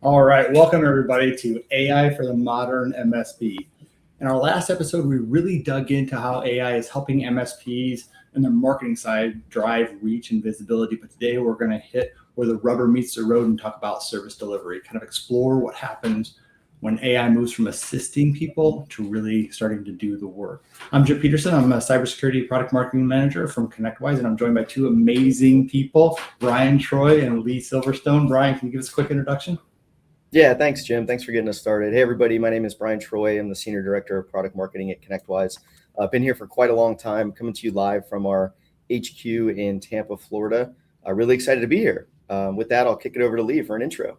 All right, welcome everybody to AI for the Modern MSP. In our last episode, we really dug into how AI is helping MSPs and their marketing side drive reach and visibility. But today we're going to hit where the rubber meets the road and talk about service delivery, kind of explore what happens when AI moves from assisting people to really starting to do the work. I'm Jim Peterson. I'm a cybersecurity product marketing manager from ConnectWise, and I'm joined by two amazing people, Brian Troy and Lee Silverstone. Brian, can you give us a quick introduction? Yeah, thanks, Jim. Thanks for getting us started. Hey, everybody. My name is Brian Troy. I'm the Senior Director of Product Marketing at ConnectWise. I've been here for quite a long time, coming to you live from our HQ in Tampa, Florida. Really excited to be here. With that, I'll kick it over to Lee for an intro.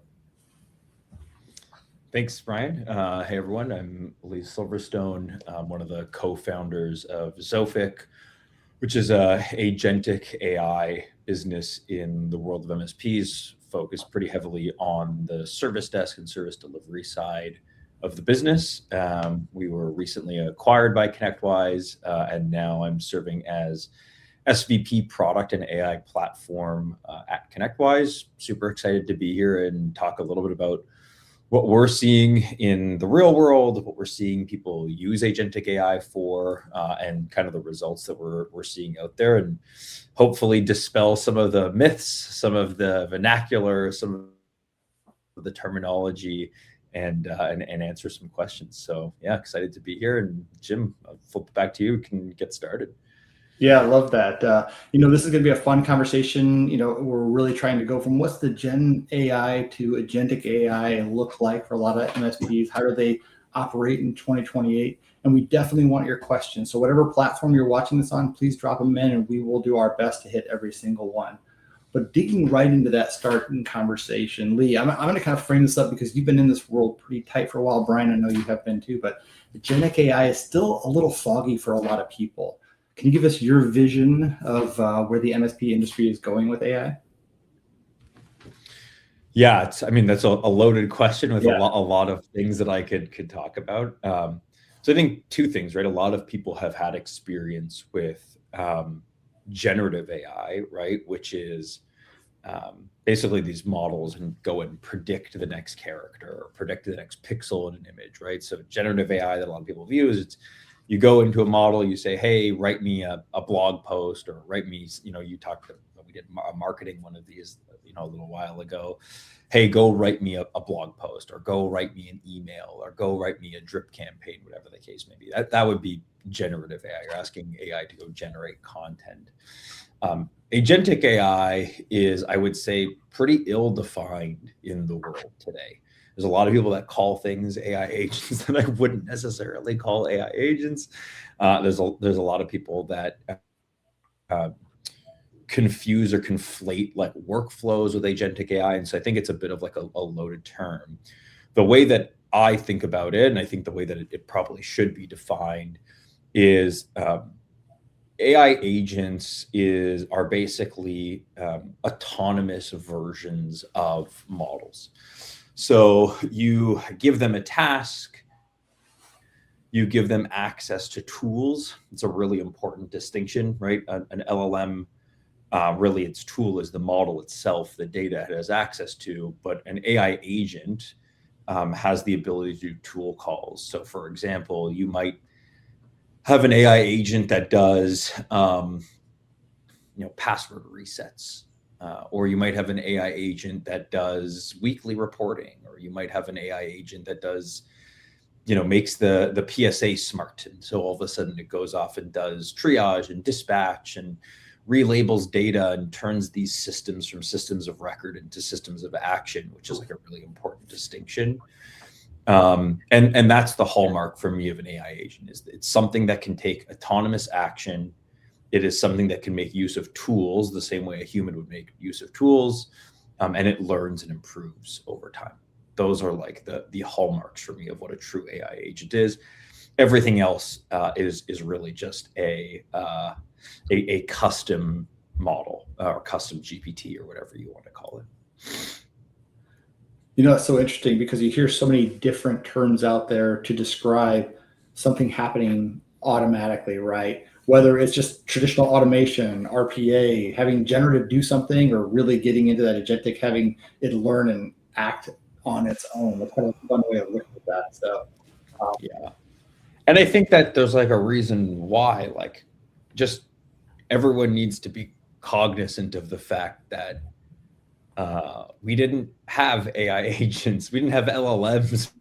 Thanks, Brian. Hey, everyone. I'm Lee Silverstone. I'm one of the co-founders of Zophic, which is a agentic AI business in the world of MSPs, focused pretty heavily on the service desk and service delivery side of the business. We were recently acquired by ConnectWise, and now I'm serving as SVP product and AI platform at ConnectWise. Super excited to be here and talk a little bit about what we're seeing in the real world, what we're seeing people use agentic AI for, and kind of the results that we're seeing out there, and hopefully dispel some of the myths, some of the vernacular, some of the terminology, and answer some questions. So yeah, excited to be here. And Jim, I'll flip it back to you. We can get started. Yeah, I love that. This is going to be a fun conversation. We're really trying to go from what's the Gen AI to agentic AI look like for a lot of MSPs? How do they operate in 2028? And we definitely want your questions. So whatever platform you're watching this on, please drop them in and we will do our best to hit every single one. But digging right into that starting conversation, Lee, I'm going to kind of frame this up because you've been in this world pretty tight for a while. Brian, I know you have been too, but agentic AI is still a little foggy for a lot of people. Can you give us your vision of where the MSP industry is going with AI? Yeah, that's a loaded question with a lot of things that I could talk about. So I think two things, right? A lot of people have had experience with generative AI, right? Which is basically these models and go and predict the next character or predict the next pixel in an image, right? So generative AI that a lot of people view is you go into a model, you say, hey, write me a blog post, or write me, we did a marketing one of these, a little while ago. Hey, go write me a blog post, or go write me an email, or go write me a drip campaign, whatever the case may be. That would be generative AI. You're asking AI to go generate content. Agentic AI is, I would say, pretty ill-defined in the world today. There's a lot of people that call things AI agents that I wouldn't necessarily call AI agents. There's a lot of people that confuse or conflate like workflows with agentic AI. And so I think it's a bit of like a loaded term. The way that I think about it, and I think the way that it probably should be defined, is AI agents are basically autonomous versions of models. So you give them a task, you give them access to tools. It's a really important distinction, right? An LLM, really its tool is the model itself, the data it has access to, but an AI agent has the ability to do tool calls. So for example, you might have an AI agent that does, password resets. Or you might have an AI agent that does weekly reporting, or you might have an AI agent that does, makes the PSA smart. And so all of a sudden it goes off and does triage and dispatch and relabels data and turns these systems from systems of record into systems of action, which is like a really important distinction. And that's the hallmark for me of an AI agent, is it's something that can take autonomous action. It is something that can make use of tools the same way a human would make use of tools, and it learns and improves over time. Those are like the hallmarks for me of what a true AI agent is. Everything else is really just a custom model or custom GPT or whatever you want to call it. It's so interesting because you hear so many different terms out there to describe something happening automatically, right? Whether it's just traditional automation, RPA, having generative do something, or really getting into that agentic, having it learn and act on its own. That's kind of a fun way of looking at that. So Yeah. And I think that there's like a reason why, like, just everyone needs to be cognizant of the fact that we didn't have AI agents, we didn't have LLMs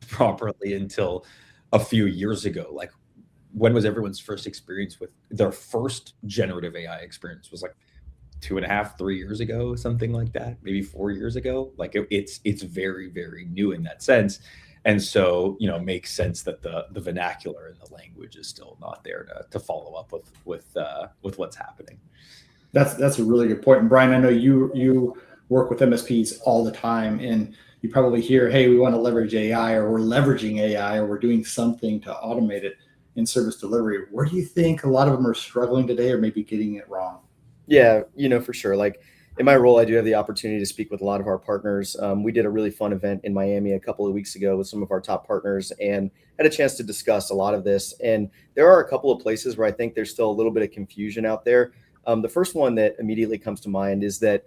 properly until a few years ago. Like, when was everyone's first experience with their first generative AI experience? Was like 2.5, 3 years ago, something like that, maybe 4 years ago. Like it's very, very new in that sense. And so, it makes sense that the vernacular and the language is still not there to follow up with what's happening. that's a really good point. And Brian, I know you work with MSPs all the time, and you probably hear, hey, we want to leverage AI, or we're leveraging AI, or we're doing something to automate it in service delivery. Where do you think a lot of them are struggling today, or maybe getting it wrong? Yeah, for sure. Like in my role, I do have the opportunity to speak with a lot of our partners. We did a really fun event in Miami a couple of weeks ago with some of our top partners and had a chance to discuss a lot of this. And there are a couple of places where I think there's still a little bit of confusion out there. The first one that immediately comes to mind is that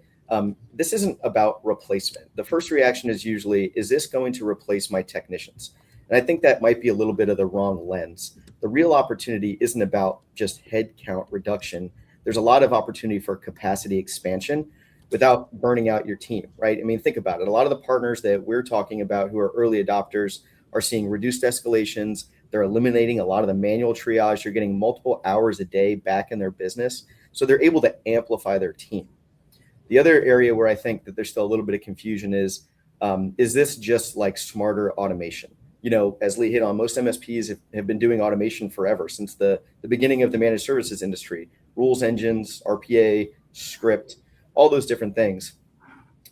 this isn't about replacement. The first reaction is usually, is this going to replace my technicians? And I think that might be a little bit of the wrong lens. The real opportunity isn't about just headcount reduction. There's a lot of opportunity for capacity expansion without burning out your team, right? I mean, think about it. A lot of the partners that we're talking about who are early adopters are seeing reduced escalations. They're eliminating a lot of the manual triage. You're getting multiple hours a day back in their business. So they're able to amplify their team. The other area where I think that there's still a little bit of confusion is this just like smarter automation? As Lee hit on, most MSPs have been doing automation forever, since the beginning of the managed services industry. Rules engines, RPA, script, all those different things.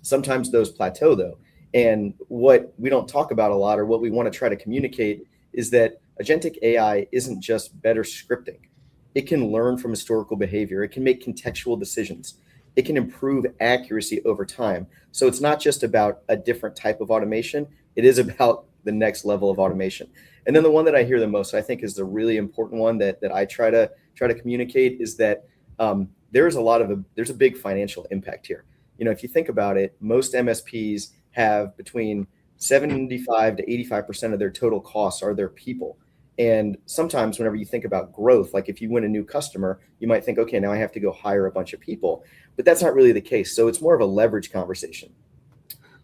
Sometimes those plateau though. And what we don't talk about a lot, or what we want to try to communicate, is that agentic AI isn't just better scripting. It can learn from historical behavior. It can make contextual decisions. It can improve accuracy over time. So it's not just about a different type of automation. It is about the next level of automation. And then the one that I hear the most, I think, is the really important one that I try to communicate, is that there's a big financial impact here. If you think about it, most MSPs have between 75 to 85% of their total costs are their people. And sometimes whenever you think about growth, like if you win a new customer, you might think, okay, now I have to go hire a bunch of people, but that's not really the case. So it's more of a leverage conversation.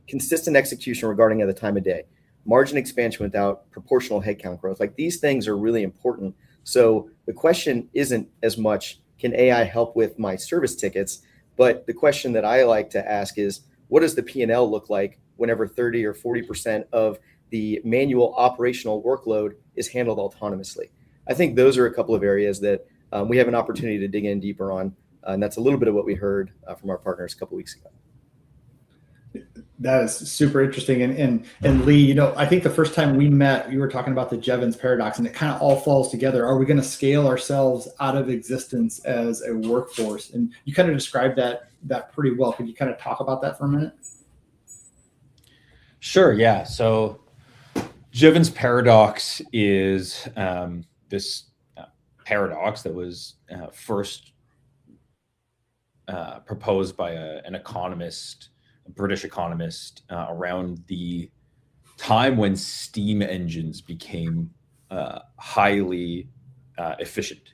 Consistent execution regarding at the time of day, margin expansion without proportional headcount growth. Like, these things are really important. So the question isn't as much, can AI help with my service tickets? But the question that I like to ask is, what does the P&L look like whenever 30 or 40% of the manual operational workload is handled autonomously? I think those are a couple of areas that we have an opportunity to dig in deeper on. And that's a little bit of what we heard from our partners a couple of weeks ago. That is super interesting. And Lee, I think the first time we met, you were talking about the Jevons paradox, and it kind of all falls together. Are we going to scale ourselves out of existence as a workforce? And you kind of described that pretty well. Could you kind of talk about that for a minute? Sure. Yeah. So Jevons paradox is this paradox that was first proposed by an economist, a British economist, around the time when steam engines became highly efficient.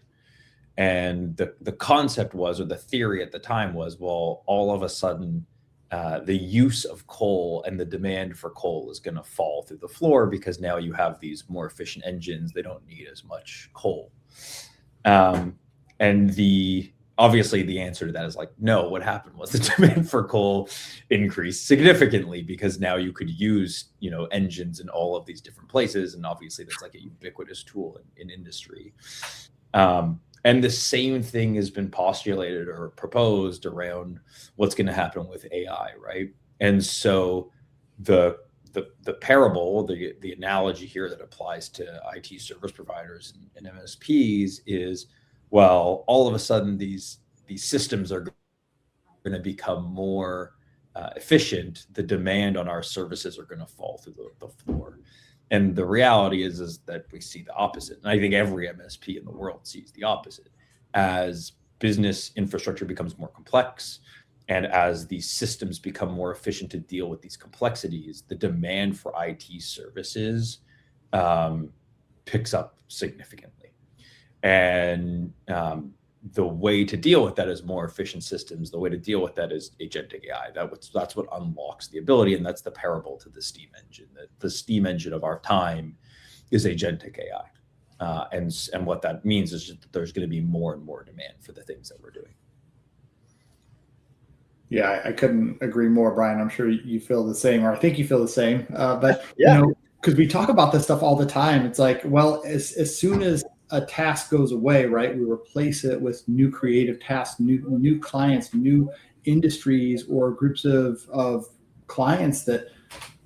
And the concept was, or the theory at the time was, well, all of a sudden, the use of coal and the demand for coal is going to fall through the floor, because now you have these more efficient engines. They don't need as much coal. And obviously the answer to that is like, no, what happened was the demand for coal increased significantly, because now you could use, engines in all of these different places. And obviously that's like a ubiquitous tool in industry. And the same thing has been postulated or proposed around what's going to happen with AI, right? And so the parable, the analogy here that applies to IT service providers and MSPs is, well, all of a sudden these systems are going to become more efficient. The demand on our services are going to fall through the floor. And the reality is that we see the opposite. And I think every MSP in the world sees the opposite. As business infrastructure becomes more complex, And as these systems become more efficient to deal with these complexities, the demand for IT services picks up significantly. And the way to deal with that is more efficient systems. The way to deal with that is agentic AI. That's what unlocks the ability, and that's the parable to the steam engine. The steam engine of our time is agentic AI. And what that means is just that there's going to be more and more demand for the things that we're doing. Yeah, I couldn't agree more, Brian. I'm sure you feel the same, or I think you feel the same. But Yeah. because we talk about this stuff all the time, it's like, well, as soon as a task goes away, right, we replace it with new creative tasks, new clients, new industries, or groups of clients that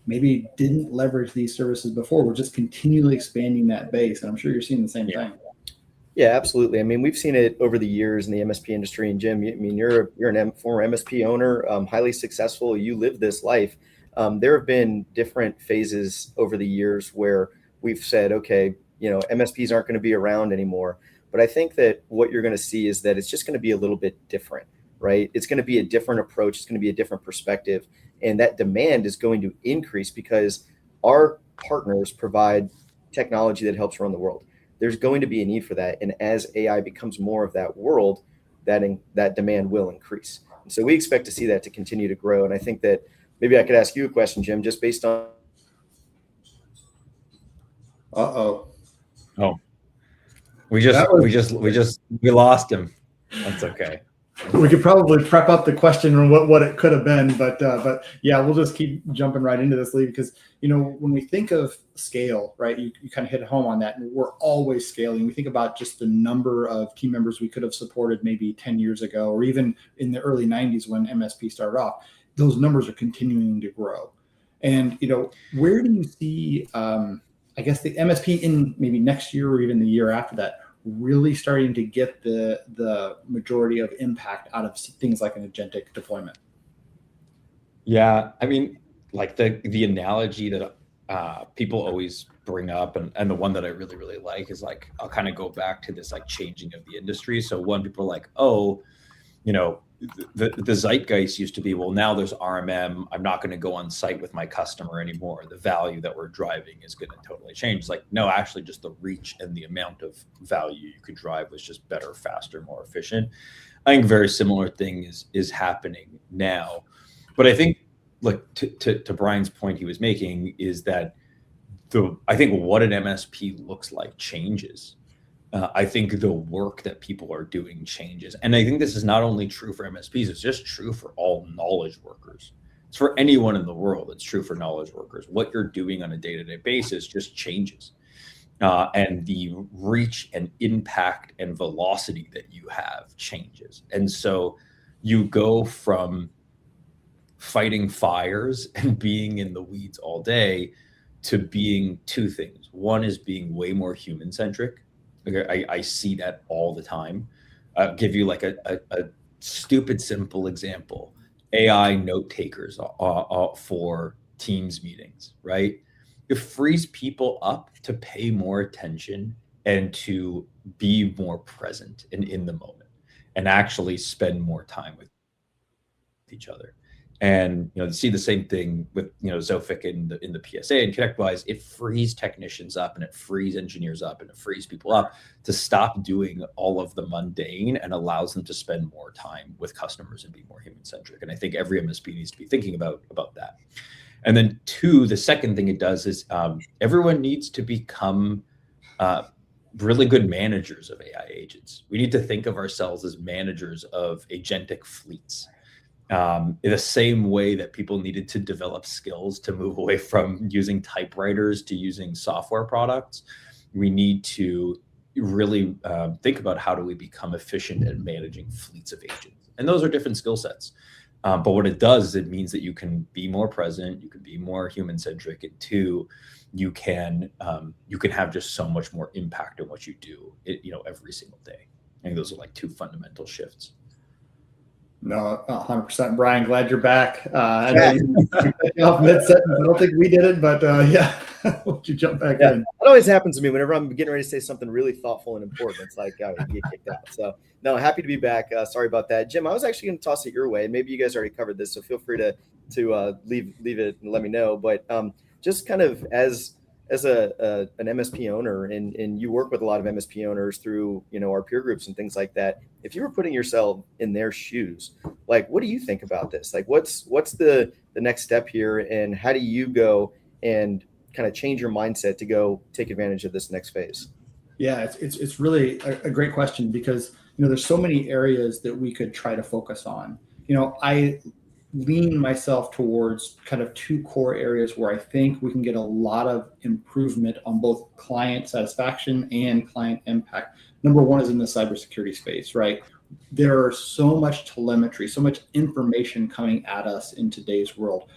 maybe didn't leverage these services before. We're just continually expanding that base, and I'm sure you're seeing the same thing. Yeah, absolutely. I mean, we've seen it over the years in the MSP industry. And Jim, I mean, you're an former MSP owner, highly successful. You live this life. There have been different phases over the years where we've said, okay, MSPs aren't going to be around anymore. But I think that what you're going to see is that it's just going to be a little bit different, right? It's going to be a different approach. It's going to be a different perspective. And that demand is going to increase because our partners provide technology that helps run the world. There's going to be a need for that. And as AI becomes more of that world, that demand will increase. And so we expect to see that to continue to grow. And I think that maybe I could ask you a question, Jim, just based on. Oh, we lost him. That's okay. We could probably prep up the question on what it could have been, but yeah, we'll just keep jumping right into this, Lee, because when we think of scale, right, you kind of hit home on that, and we're always scaling. We think about just the number of team members we could have supported maybe 10 years ago, or even in the early 90s when MSP started off. Those numbers are continuing to grow. And where do you see, I guess, the MSP in maybe next year or even the year after that really starting to get the majority of impact out of things like an agentic deployment? Yeah, I mean, like the analogy that people always bring up, and the one that I really, really like is like, I'll kind of go back to this like changing of the industry. So when people are like, oh, the zeitgeist used to be, well, now there's RMM. I'm not going to go on site with my customer anymore. The value that we're driving is going to totally change. It's like, no, actually just the reach and the amount of value you could drive was just better, faster, more efficient. I think very similar thing is happening now. But I think, like to Brian's point he was making, is that I think what an MSP looks like changes. I think the work that people are doing changes. And I think this is not only true for MSPs, it's just true for all knowledge workers. It's for anyone in the world. It's true for knowledge workers. What you're doing on a day-to-day basis just changes. And the reach and impact and velocity that you have changes. And so you go from fighting fires and being in the weeds all day to being two things. One is being way more human-centric. I see that all the time. I'll give you like a stupid, simple example. AI note takers for Teams meetings, right? It frees people up to pay more attention and to be more present and in the moment and actually spend more time with each other. And to see the same thing with Zofik in the PSA and ConnectWise, it frees technicians up and it frees engineers up and it frees people up to stop doing all of the mundane and allows them to spend more time with customers and be more human centric. And I think every MSP needs to be thinking about that. And then two, the second thing it does is everyone needs to become really good managers of AI agents. We need to think of ourselves as managers of agentic fleets. In the same way that people needed to develop skills to move away from using typewriters to using software products, we need to really think about how do we become efficient at managing fleets of agents. And those are different skill sets. But what it does is it means that you can be more present, you can be more human-centric, and two, you can have just so much more impact on what you do, every single day. I think those are like two fundamental shifts. No, 100%. Brian, glad you're back. I know you cut you off mid-sentence. I don't think we did it, but yeah, would you jump back in? It always happens to me whenever I'm getting ready to say something really thoughtful and important. It's like, oh, you get kicked out. So, no, happy to be back. Sorry about that, Jim. I was actually going to toss it your way. Maybe you guys already covered this, so feel free to leave it and let me know. But just kind of as an MSP owner, and you work with a lot of MSP owners through our peer groups and things like that. If you were putting yourself in their shoes, like, what do you think about this? Like, what's the next step here, and how do you go and kind of change your mindset to go take advantage of this next phase? Yeah, it's really a great question, because there's so many areas that we could try to focus on. I lean myself towards kind of two core areas where I think we can get a lot of improvement on both client satisfaction and client impact. Number one is in the cybersecurity space, right? There are so much telemetry, so much information coming at us in today's world.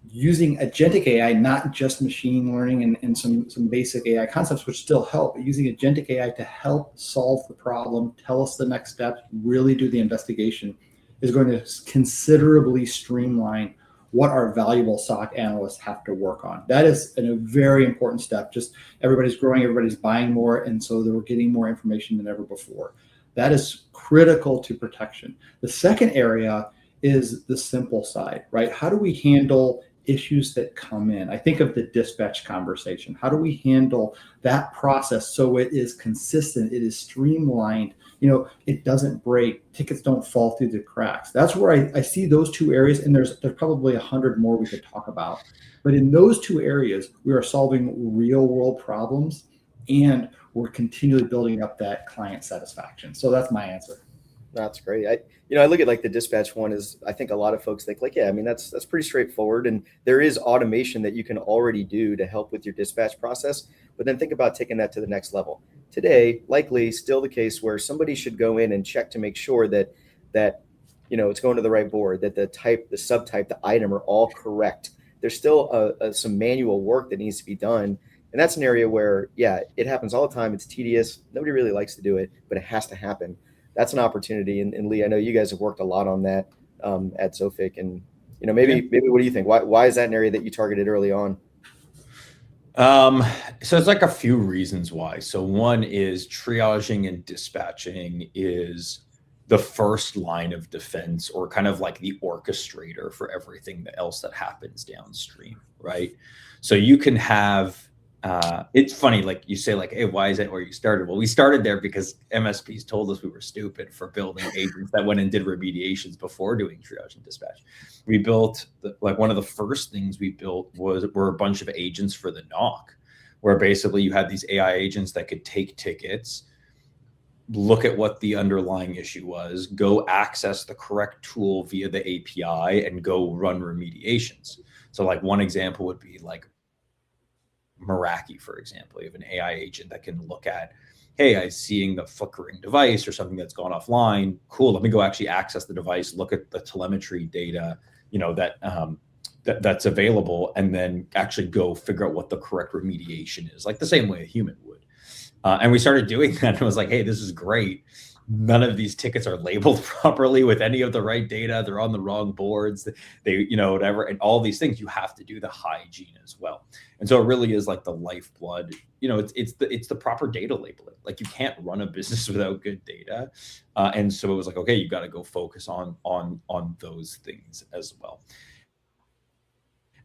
Using agentic AI, not just machine learning and some basic AI concepts, which still help, but using agentic AI to help solve the problem, tell us the next steps, really do the investigation, is going to considerably streamline what our valuable SOC analysts have to work on. That is a very important step. Just everybody's growing, everybody's buying more, and so they're getting more information than ever before. That is critical to protection. The second area is the simple side, right? How do we handle issues that come in? I think of the dispatch conversation. How do we handle that process so it is consistent, it is streamlined, it doesn't break, tickets don't fall through the cracks? That's where I see those two areas, and there's probably 100 more we could talk about. But in those two areas, we are solving real world problems, and we're continually building up that client satisfaction. So that's my answer. That's great. I look at like the dispatch one is, I think a lot of folks think like, yeah, I mean, that's pretty straightforward. And there is automation that you can already do to help with your dispatch process. But then think about taking that to the next level. Today, likely still the case where somebody should go in and check to make sure that it's going to the right board, that the type, the subtype, the item are all correct. There's still some manual work that needs to be done. And that's an area where, yeah, it happens all the time. It's tedious. Nobody really likes to do it, but it has to happen. That's an opportunity. And Lee, I know you guys have worked a lot on that at Zofig. And maybe what do you think? Why is that an area that you targeted early on? So it's like a few reasons why. So one is triaging and dispatching is the first line of defense, or kind of like the orchestrator for everything else that happens downstream, right? So you can have it's funny, like you say, like, hey, why is that where you started? Well, we started there because MSPs told us we were stupid for building agents that went and did remediations before doing triage and dispatch. We built one of the first things we built were a bunch of agents for the NOC, where basically you had these AI agents that could take tickets, look at what the underlying issue was, go access the correct tool via the API, and go run remediations. So like one example would be like Meraki, for example. You have an AI agent that can look at, hey, I'm seeing the flickering device or something that's gone offline. Cool, let me go actually access the device, look at the telemetry data, that's available, and then actually go figure out what the correct remediation is, like the same way a human would. And we started doing that, and it was like, hey, this is great. None of these tickets are labeled properly with any of the right data. They're on the wrong boards. They, whatever, and all these things, you have to do the hygiene as well. And so it really is like the lifeblood. It's the proper data labeling. Like you can't run a business without good data. And so it was like, okay, you got to go focus on those things as well.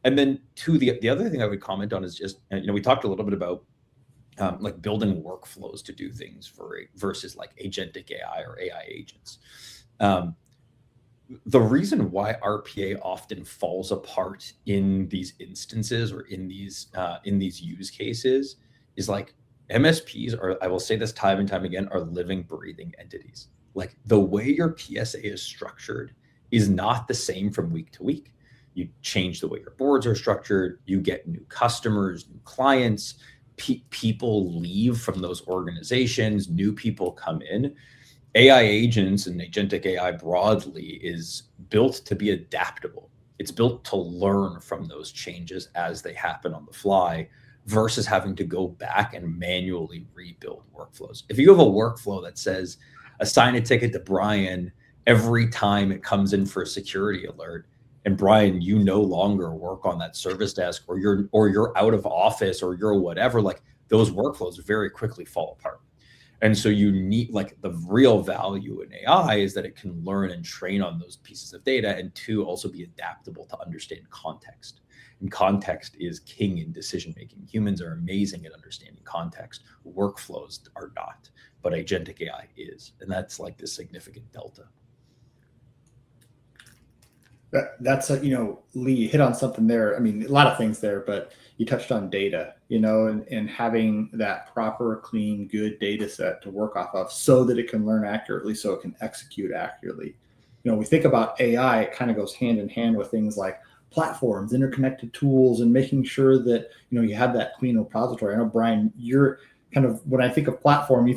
And then the other thing I would comment on is just, we talked a little bit about like building workflows to do things versus like agentic AI or AI agents. The reason why RPA often falls apart in these instances or in these use cases is like MSPs are, I will say this time and time again, are living, breathing entities. Like the way your PSA is structured is not the same from week to week. You change the way your boards are structured, you get new customers, new clients, people leave from those organizations, new people come in. AI agents and agentic AI broadly is built to be adaptable. It's built to learn from those changes as they happen on the fly versus having to go back and manually rebuild workflows. If you have a workflow that says, assign a ticket to Brian every time it comes in for a security alert, and Brian, you no longer work on that service desk, or you're out of office, or you're whatever, like those workflows very quickly fall apart. And so you need, like, the real value in AI is that it can learn and train on those pieces of data, and two, also be adaptable to understand context. And context is king in decision making. Humans are amazing at understanding context. Workflows are not, but agentic AI is. And that's like the significant delta. That's Lee, you hit on something there. I mean, a lot of things there, but you touched on data, and having that proper, clean, good data set to work off of so that it can learn accurately, so it can execute accurately. We think about AI, it kind of goes hand in hand with things like platforms, interconnected tools, and making sure that, you have that clean repository. I know, Brian, you're kind of, when I think of platform,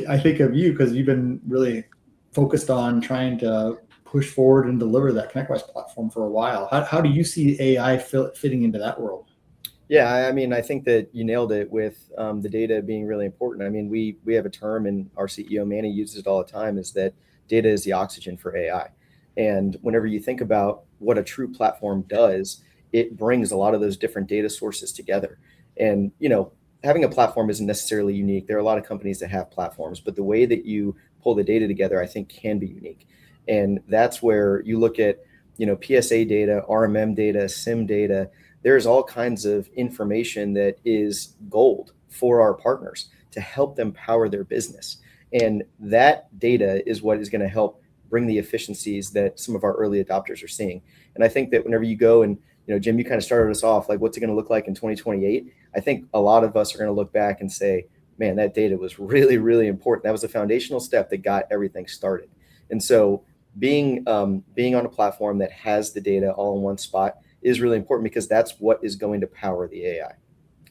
I think of you because you've been really focused on trying to push forward and deliver that ConnectWise platform for a while. How do you see AI fitting into that world? Yeah, I mean, I think that you nailed it with the data being really important. I mean, we have a term, and our CEO, Manny, uses it all the time, is that data is the oxygen for AI. And whenever you think about what a true platform does, it brings a lot of those different data sources together. And, having a platform isn't necessarily unique. There are a lot of companies that have platforms, but the way that you pull the data together, I think, can be unique. And that's where you look at, PSA data, RMM data, SIM data. There's all kinds of information that is gold for our partners to help them power their business. And that data is what is going to help bring the efficiencies that some of our early adopters are seeing. And I think that whenever you go and, Jim, you kind of started us off, like, what's it going to look like in 2028? I think a lot of us are going to look back and say, man, that data was really, really important. That was a foundational step that got everything started. And so being on a platform that has the data all in one spot is really important, because that's what is going to power the AI.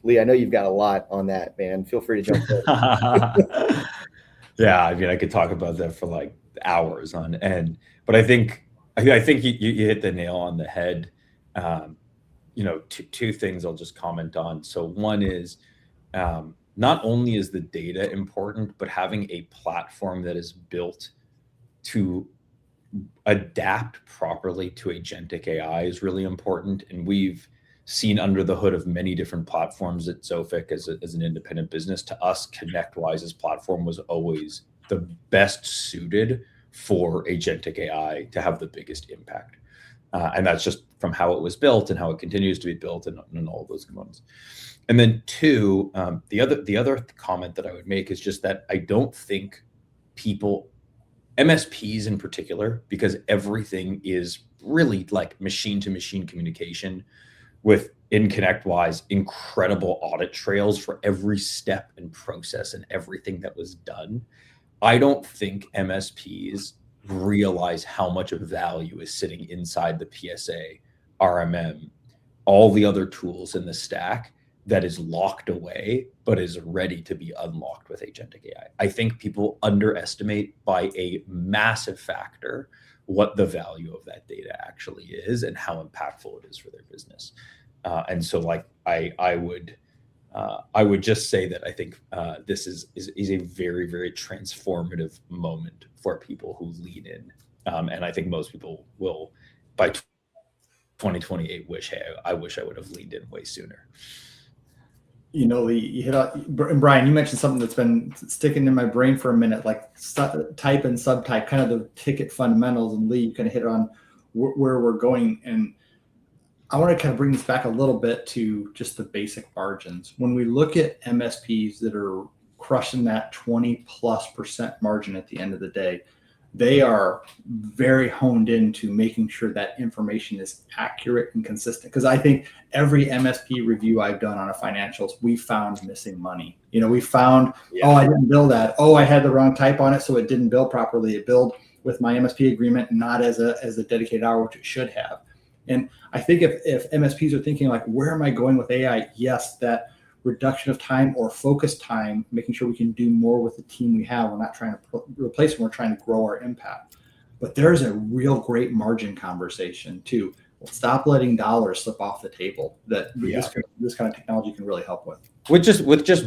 Lee, I know you've got a lot on that, man. Feel free to jump in. Yeah, I mean, I could talk about that for like hours on end, but I think you hit the nail on the head. Two things I'll just comment on. So one is, not only is the data important, but having a platform that is built to adapt properly to agentic AI is really important. And we've seen under the hood of many different platforms at Zofik as an independent business. To us, ConnectWise's platform was always the best suited for agentic AI to have the biggest impact. And that's just from how it was built and how it continues to be built, and all of those components. And then two, the other comment that I would make is just that I don't think MSPs in particular, because everything is really like machine to machine communication, with in ConnectWise incredible audit trails for every step and process and everything that was done. I don't think MSPs realize how much of value is sitting inside the PSA, RMM, all the other tools in the stack that is locked away, but is ready to be unlocked with agentic AI. I think people underestimate by a massive factor what the value of that data actually is and how impactful it is for their business. And so, like, I would just say that I think this is a very, very transformative moment for people who lean in. And I think most people will, by 2028, wish, hey, I wish I would have leaned in way sooner. Lee, you hit on, and Brian, you mentioned something that's been sticking in my brain for a minute, like type and subtype, kind of the ticket fundamentals. And Lee, you kind of hit on where we're going. And I want to kind of bring this back a little bit to just the basic margins. When we look at MSPs that are crushing that 20+% margin at the end of the day, they are very honed into making sure that information is accurate and consistent. Because I think every MSP review I've done on a financials, we found missing money. We found, oh, I didn't bill that. Oh, I had the wrong type on it, so it didn't bill properly. It billed with my MSP agreement, not as a dedicated hour, which it should have. And I think if MSPs are thinking like, where am I going with AI? Yes, that reduction of time or focus time, making sure we can do more with the team we have. We're not trying to replace them, we're trying to grow our impact. But there's a real great margin conversation too. Stop letting dollars slip off the table that this kind of technology can really help with. With just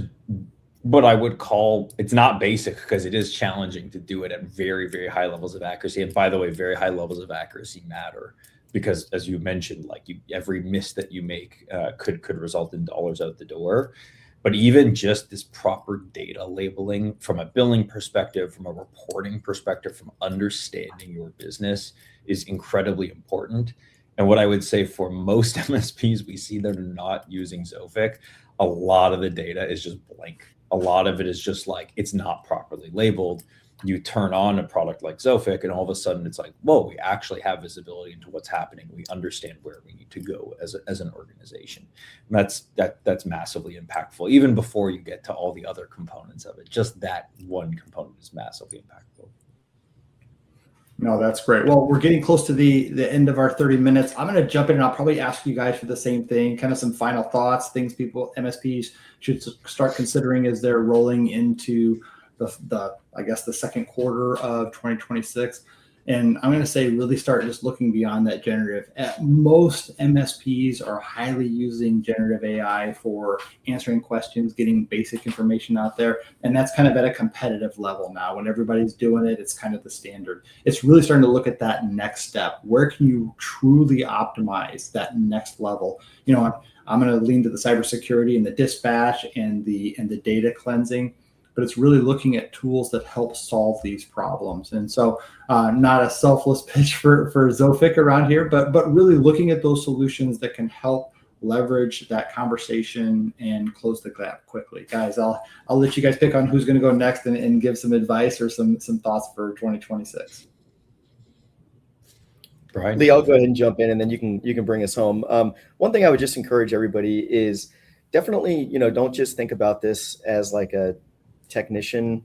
but I would call it's not basic because it is challenging to do it at very, very high levels of accuracy. And by the way, very high levels of accuracy matter because, as you mentioned, like every miss that you make could result in dollars out the door. But even just this proper data labeling from a billing perspective, from a reporting perspective, from understanding your business is incredibly important. And what I would say for most MSPs, we see they're not using Zoffic. A lot of the data is just blank. A lot of it is just like, it's not properly labeled. You turn on a product like Zoffic and all of a sudden it's like, whoa, we actually have visibility into what's happening. We understand where we need to go as an organization. And that's massively impactful, even before you get to all the other components of it. Just that one component is massively impactful. No, that's great. Well, we're getting close to the end of our 30 minutes. I'm going to jump in and I'll probably ask you guys for the same thing, kind of some final thoughts, things people, MSPs should start considering as they're rolling into I guess the second quarter of 2026. And I'm going to say really start just looking beyond that generative. Most MSPs are highly using generative AI for answering questions, getting basic information out there. And that's kind of at a competitive level now. When everybody's doing it, it's kind of the standard. It's really starting to look at that next step. Where can you truly optimize that next level? You know, I'm going to lean to the cybersecurity and the dispatch and the data cleansing. But it's really looking at tools that help solve these problems. And so not a selfless pitch for Zoffic around here, but really looking at those solutions that can help leverage that conversation and close the gap quickly. Guys, I'll let you guys pick on who's going to go next and give some advice or some thoughts for 2026. Brian? Lee, I'll go ahead and jump in and then you can bring us home. One thing I would just encourage everybody is definitely, don't just think about this as like a technician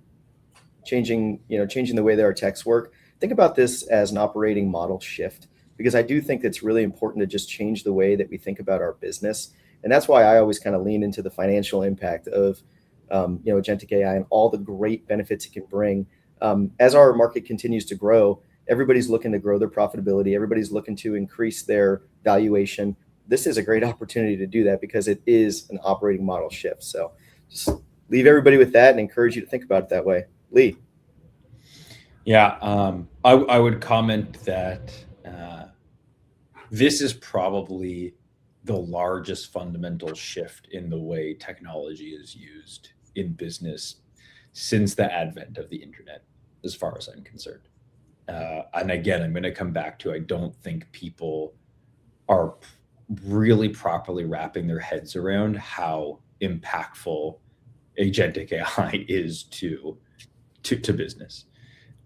changing the way that our techs work. Think about this as an operating model shift, because I do think it's really important to just change the way that we think about our business. And that's why I always kind of lean into the financial impact of agentic AI and all the great benefits it can bring. As our market continues to grow, everybody's looking to grow their profitability. Everybody's looking to increase their valuation. This is a great opportunity to do that because it is an operating model shift. So just leave everybody with that and encourage you to think about it that way. Lee. Yeah, I would comment that this is probably the largest fundamental shift in the way technology is used in business since the advent of the internet, as far as I'm concerned. And again, I'm going to come back to, I don't think people are really properly wrapping their heads around how impactful agentic AI is to business.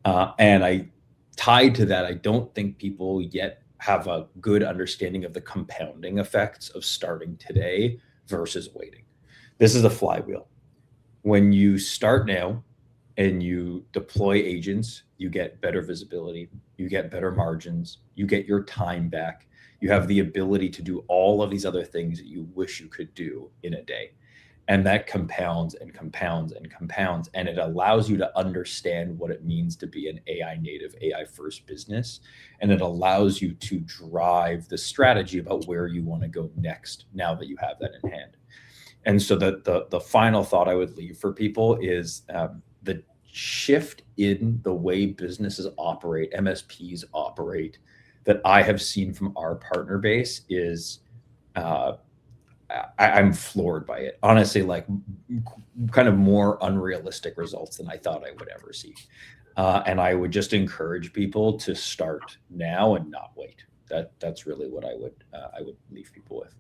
And I tied to that, I don't think people yet have a good understanding of the compounding effects of starting today versus waiting. This is a flywheel. When you start now and you deploy agents, you get better visibility, you get better margins, you get your time back, you have the ability to do all of these other things that you wish you could do in a day. And that compounds and compounds and compounds. And it allows you to understand what it means to be an AI native, AI first business. And it allows you to drive the strategy about where you want to go next now that you have that in hand. And so the final thought I would leave for people is the shift in the way businesses operate, MSPs operate, that I have seen from our partner base is I'm floored by it. Honestly, like kind of more unrealistic results than I thought I would ever see. And I would just encourage people to start now and not wait. That's really what I would leave people with.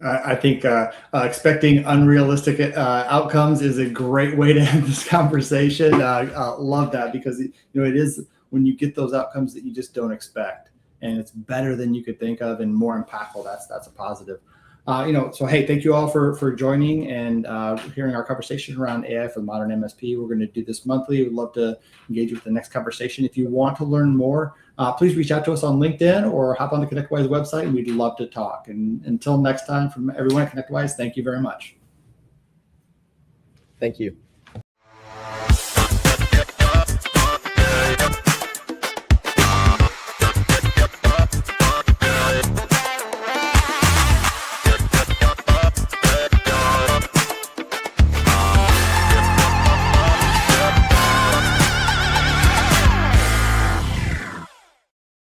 I think expecting unrealistic outcomes is a great way to end this conversation. Love that, because it is when you get those outcomes that you just don't expect, and it's better than you could think of and more impactful. That's a positive. So hey, thank you all for joining and hearing our conversation around AI for the modern MSP. We're going to do this monthly. We'd love to engage with the next conversation. If you want to learn more, please reach out to us on LinkedIn or hop on the ConnectWise website, and we'd love to talk. And until next time, from everyone at ConnectWise, thank you very much. Thank you.